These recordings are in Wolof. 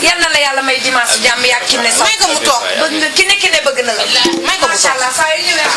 yalla la yalla may dimanche jàmm yak ki ne sax may ko mu tok bëgg ki ne bëgg na la may ko mu tok inshallah saa yu ñëwee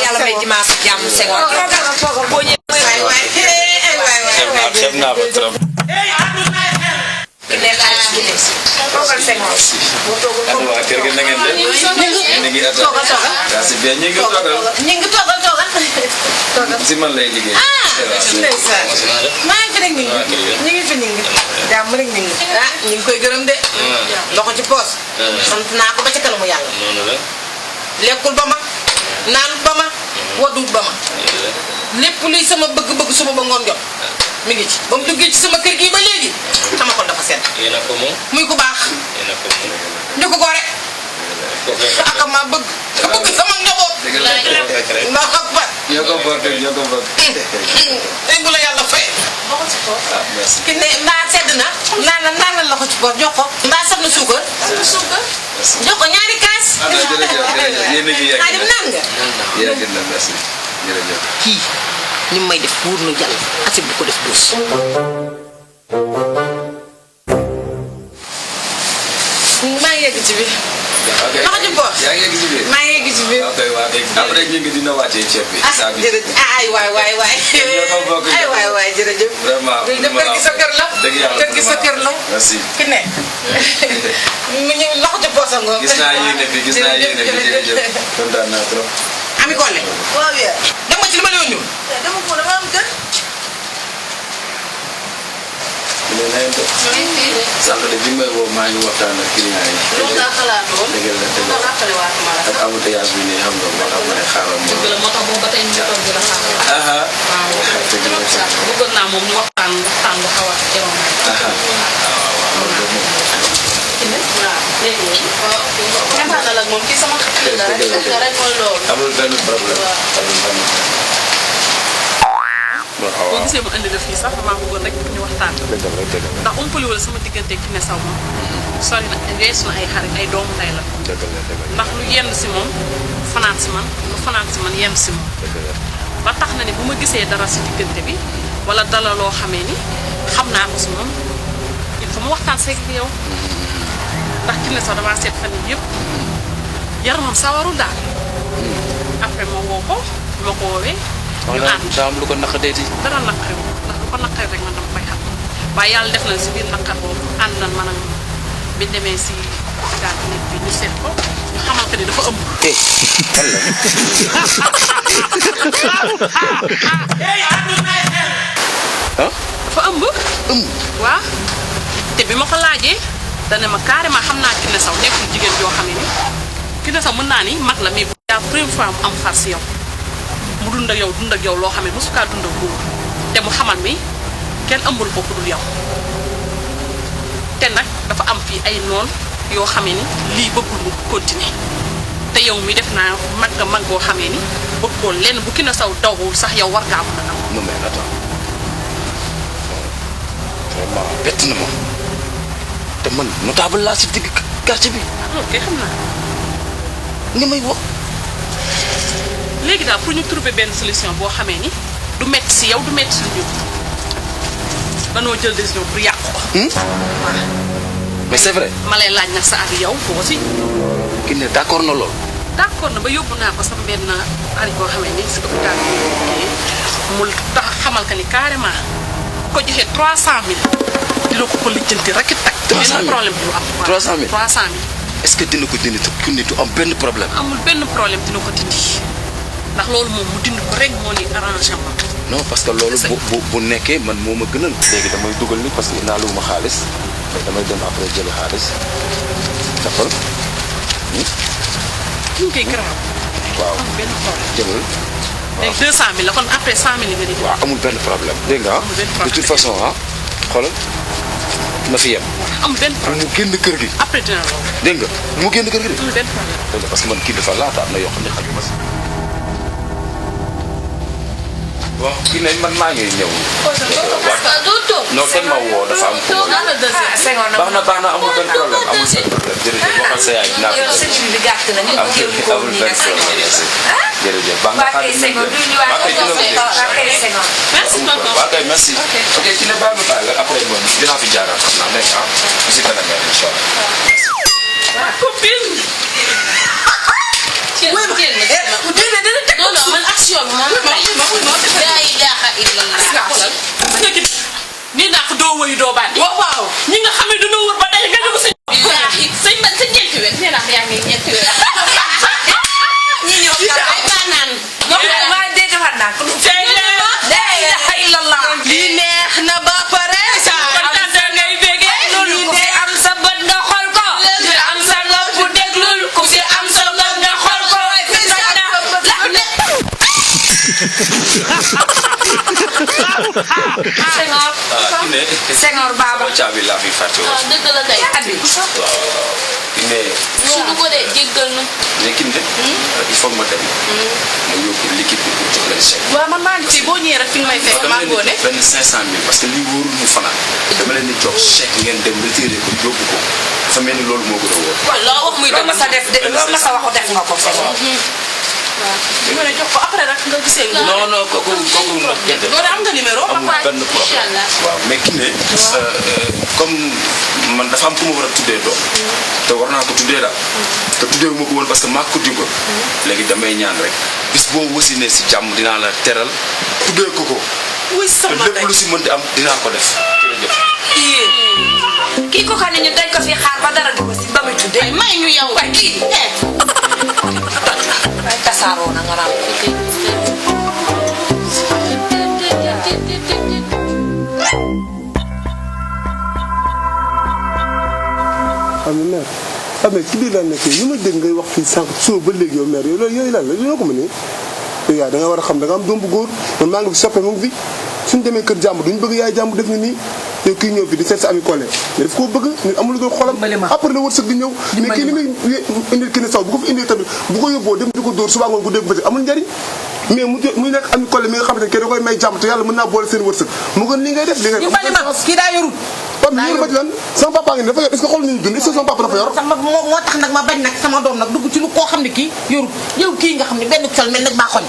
yalla may dimanche jàmm Senghor lepp luy sama bëgg-bëgg suba ba ngoon jot mi ngi ci bam duggé ci sama kër gi ba légui sama xol dafa sét yena ko mo muy ku baax yena ko mo ñuko ko rek ak ma bëgg sama njabot na xam ba ñoko bok ay bu la yalla fay ki ne na sedd na nana la ko ci bor jox ko nda sax na suukar jox ko ñaari kaas yene gi yak ya gën na merci ki ni may def pour nu jall asib bu ko def dos ma yegg ci bi ma ci bo ya yegg ci bi ma yegg ci bi okay wa après ñu ngi dina wacce ciép bi ay way ay way jërëjëf vraiment kër gi sa kër la kër gi sa kër la merci ki ne mu ñu loxo ci bo sa ngom gis na yene bi jërëjëf kontaan na trop ami ko le waaw ya dama ci lima lay ñu dama ko dama am kër le lay do sank de bimay wo ma ngi waxtaan ak client yi lo nga xalaat won degal la degal la xale waat ma la ak amuté yaas bi ni xam nga mo tax ma ne xaaral mo degal mo tax bo batay ñu tok dina xaaral aha bu ko na mom ñu waxtaan bu xawa jërom aha moom ci sama xel la rek mooy loolu amul benn problème boo gisee mu andi def fii sax damaa bëggoon rek ñu waxtaan ndax umpali wala sama diggante ki ne saw moom sori na weesu na ay xarit ay doomu ndey la ndax lu yenn si moom fanaan si man lu fanaan si man yenn si moom ba tax na ni bu ma gisee dara si diggante bi wala dala loo xamee ni xam naa ko si moom il faut ma waxtaan seeg yow ndax ki ne sax damaa seet fan yëpp yaramam sawarul daal après ma woo ko ma ko woowee ñu ànd daam lu ko naqadeeti dara naqare ndax lu ko naqare rek man dama koy xam waaye yàlla def na si biir naqar boobu ànd nañ man ak bi demee si daal nekk bi ñu seet ko ñu xamal ko ni dafa ëmb hey te bi ma ko laajee dana ma carrément xam naa Kiné Sow nekkul jigéen joo xam ne ni Kiné Sow mën naa ni mag la mais bu yaa première fois mu am far si yow mu dund ak yow loo xam ne mosu kaa dund ak góor te mu xamal mi kenn ëmbul ko ku dul yow te nag dafa am fii ay noon yoo xamee ni lii bëggul mu continuer te yow mi def naa mag boo xamee ni bëggoo lenn bu Kiné Sow dawul sax yow war ngaa mën a am. non mais attends vraiment bett na ma te man notable laa si digg quartier bi. ok xam naa. nga may wax. léegi daal pour ñu trouver benn solution boo xamee ni du metti si yow du metti si ñun danoo jël décision pour yàq ko. waaw. mais c'est vrai. ma lay laaj nag sa ak yow boo si. Kiné d'accord na lool. d'accord na ba yóbbu naa ko sama benn ari boo xamee ni si hôpital bi mu tax xamal ka ni carrément ko joxe 300000 dina ko lijjanti rek tak. 300000 benn problème du am. 300000 300000. est-ce que dina ko dindi te Kiné du am benn problème. amul benn problème dina ko dindi ndax loolu moom mu dindi ko rek moo ni arrangement. non parce que loolu bu nekkee man moo ma gënal. léegi damay dugal ni parce que indaale wu ma xaalis damay dem après jëli xaalis defal. ki ñu koy garaaw. waaw amul benn problème. jëlal. léegi 200000 la kon après 100000 nga di. waaw amul benn problème dégg nga amul benn problème de toute façon xoolal na fi yem. amul benn problème mu génn kër gi. après dina la woo. dégg nga mu génn kër gi de. amul benn problème. dégg nga parce que man kii dafa laata am na yoo xam ne xajuma si. waaw kii ne man maa ngi ñëw. non dañ ma woo dafa am ko. baax na amul benn problème amul benn problème jërëjëf waxal sa yaay dinaa ko jël. amul benn problème jërëjëf baax na merci beaucoup. waaw kay merci. ok ci ne baax na baax la après moom dinaa fi jaaraat xam naa nekk si kanam incha allah. copine. non man action bi moom nii naa ko doo wëyu doo bànni. waaw ñi nga xam ne dañoo wër ba tey nga dugg si. sëñ man sa ñeenti weer nee naa yaa ngi ñeenti weer ñi ñoo ay maanaan ma dé defar naa ko la ilaha illallah li neex na ba pare kontaan ngay bégee. ku fi am sa bët nga xool ko ku fi am sa nopp déglul ku fi am sa bët nga xool ko Senghor Baba caabi laa fi fàtte woon. dëgg la kay abi waaw Kiné. suñu ko de jéggal na mais Kiné. il faut ma dem. ma yóbbu liquide bi pour jox leen chèque. waaw man maa ngi fii boo ñëwee rek fi nga may fekk maa ngi woone. benn 500000 parce que lii wóorul mu fanaan. dama leen di jox chèque ngeen dem retiré ko yóbbu ko dafa mel ni loolu moo gën a wóor. loo wax muy dëgg sa def loo ma sa waxu def nga ko Senghor waaw li ma ne jox ko après rek nga gisee. non non kooku nag kenn loolu am nga numéro. amul benn problème waaw mais Kiné comme man dafa am ku ma war a tuddee doom te war naa ko tuddee daal te tuddee wu ma ko woon parce que maa ko jubal léegi damay ñaan rek bis boo wasinee si jàmm dinaa la teral tuddee ko ko wuy te sama lépp lu si mën di am dinaa ko def jërëjëf. kii ko xam ne ñun dañ ko fi xaar ba dara di ko si ba muy tuddee may ñu yow. waaye kii waaye tasaaroo na nga naan xam nga ci biir lan nekk yi ma dégg ngay wax fii sànq soo ba léegi yow mère yooyu lan la yoo ko mënee yow yaa da nga war a xam da nga am doom bu góor man maa ngi fi soppe mu ngi fi suñu demee kër jàmbur duñu bëgg yaay jàmbur def ni nii yow kii ñëw fi di seet sa ami collègue mais daf koo bëgg nit amul lu dul xolam après la wërsëg di ñëw mais kii ni muy indil Kiné Sow bu ko fi indil tamit bu ko yóbboo dem di ko dóor suba ngoon guddeeg bëccëg amul njariñ mais muy nekk ami collègue mi nga xamante ne kenn da koy may jàmm te yàlla mën naa boole seen wërsëg mu gën li ngay def li ngay kii daa yorut papa mi ba ci lan sama papa ngi dafa yor est-ce que xool nañu dund est-ce que sama papa dafa yor sama moo tax nag ma bañ nag sama doom nag dugg ci lu koo xam ne kii yorut yow kii nga xam ne benn sol mel nag maa xoñ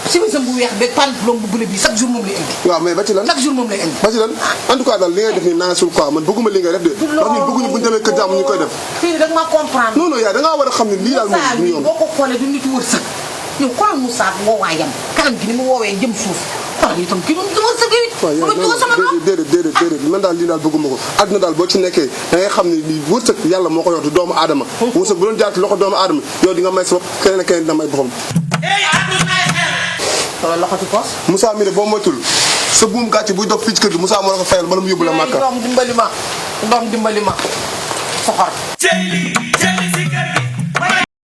simisam bu weex beeg pantalon bu bleu bi chaque jour moom lay indi waaw mais ba ci lan chaque jour moom lay indi ba ci lan en tout cas daal li ngay def nii naa sul quoi man bëgguma li ngay def de ndax ñun bëgguñu buñu demee kër jàmm ñu koy def fii rek ma comprendre non non yaa da ngaa war a xam ne lii daal moom du yoon boo ko xoolee du nit wërsëg yow xoolal Moussa woowaayam kanam gi ni mu woowee jëm suuf xoolal itam kii moom du wërsëg yi waaw yow sama doom déedéet man daal lii daal bëgguma ko àdduna daal boo ci nekkee da ngay xam ne lii wërsëg yàlla moo ko yor du doomu aadama wërsëg bu doon jaar ci loxo doomu aadama yow di nga may sa bopp keneen ak keneen dina may boppam xoolal loxo ci poos Moussa mi ne boo moytul sa buum gàcce buy dox fii ci kër gi Moussa moo la ko fayal bala mu yóbbu la Màkka doom dimbali ma doom dimbali ma soxor. Jelly, jelly.